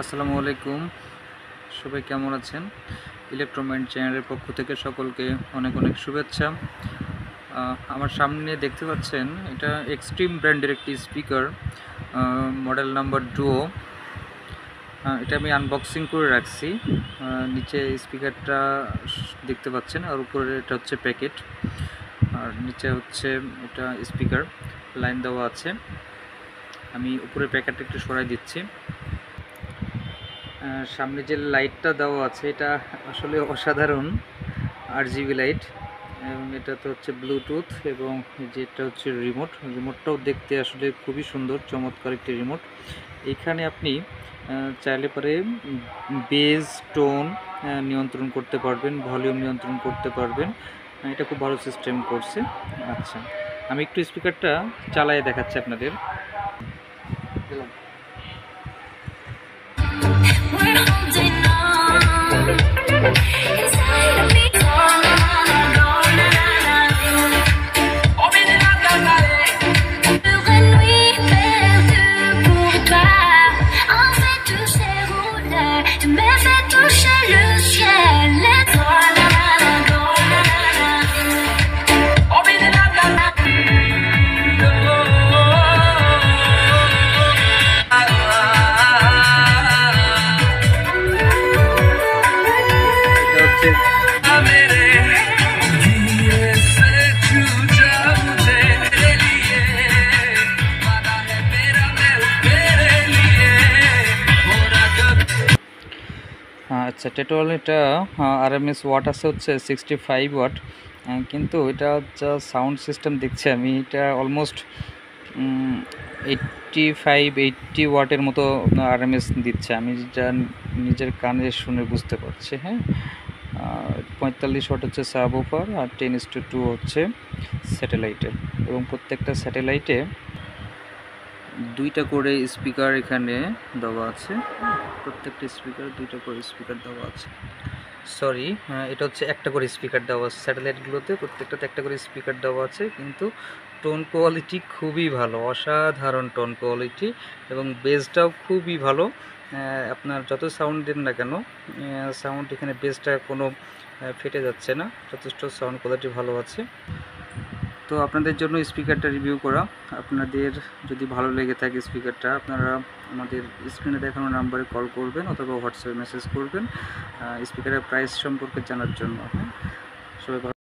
আসসালামু আলাইকুম, সবাই কেমন আছেন? ইলেকট্রোমাইন্ড চ্যানেলের পক্ষ থেকে সকলকে অনেক অনেক শুভেচ্ছা। আমার সামনে দেখতে পাচ্ছেন এটা এক্সট্রিম ব্র্যান্ডের একটি স্পিকার, মডেল নাম্বার ডুও। এটা আমি আনবক্সিং করে রাখছি। নিচে স্পিকারটা দেখতে পাচ্ছেন, আর উপরে এটা হচ্ছে প্যাকেট, আর নিচে হচ্ছে এটা স্পিকার লাইন দেওয়া আছে। আমি উপরে প্যাকেটটা একটু সরাই দিচ্ছি। সামনে যে লাইটটা দেওয়া আছে এটা আসলে অসাধারণ আরজিবি লাইট, এবং এটা তো হচ্ছে ব্লুটুথ, এবং যেটা হচ্ছে রিমোটটাও দেখতে আসলে খুবই সুন্দর, চমৎকার একটি রিমোট। এখানে আপনি চাইলে পরে বেজ টোন নিয়ন্ত্রণ করতে পারবেন, ভলিউম নিয়ন্ত্রণ করতে পারবেন। এটা খুব ভালো সিস্টেম করছে। আচ্ছা, আমি একটু স্পিকারটা চালিয়ে দেখাচ্ছি আপনাদের। আচ্ছা, টোটাল এটা আরএমএস ওয়াট আছে হচ্ছে 65 ওয়াট, কিন্তু এটা যা সাউন্ড সিস্টেম দেখছি আমি, এটা অলমোস্ট 80 ওয়াটের মতো আরএমএস দিচ্ছে। আমি যা নিজের কানে শুনে বুঝতে পারছি। হ্যাঁ, 45 ওয়াট হচ্ছে সাবওুফার, আর 10:2 হচ্ছে স্যাটেলাইটে, এবং প্রত্যেকটা স্যাটেলাইটে দুইটা করে স্পিকার এখানে দেওয়া আছে। প্রত্যেকটা স্পিকার দুইটা করে স্পিকার দেওয়া আছে। সরি, এটা হচ্ছে একটা করে স্পিকার দেওয়া আছে। স্যাটেলাইটগুলোতে প্রত্যেকটাতে একটা করে স্পিকার দেওয়া আছে, কিন্তু টোন কোয়ালিটি খুবই ভালো, অসাধারণ টোন কোয়ালিটি, এবং বেসটাও খুবই ভালো। আপনার যত সাউন্ড দেন না কেন, সাউন্ড এখানে বেসটা কোনো ফেটে যাচ্ছে না, যথেষ্ট সাউন্ড কোয়ালিটি ভালো আছে। তো আপনাদের জন্য স্পিকারটা রিভিউ করা। আপনাদের যদি ভালো লেগে থাকে স্পিকারটা, আপনারা আমাদের স্ক্রিনে দেখানো নাম্বারে কল করবেন অথবা হোয়াটসঅ্যাপে মেসেজ করবেন স্পিকারের প্রাইস সম্পর্কে জানার জন্য। হ্যাঁ, সবাই ভালো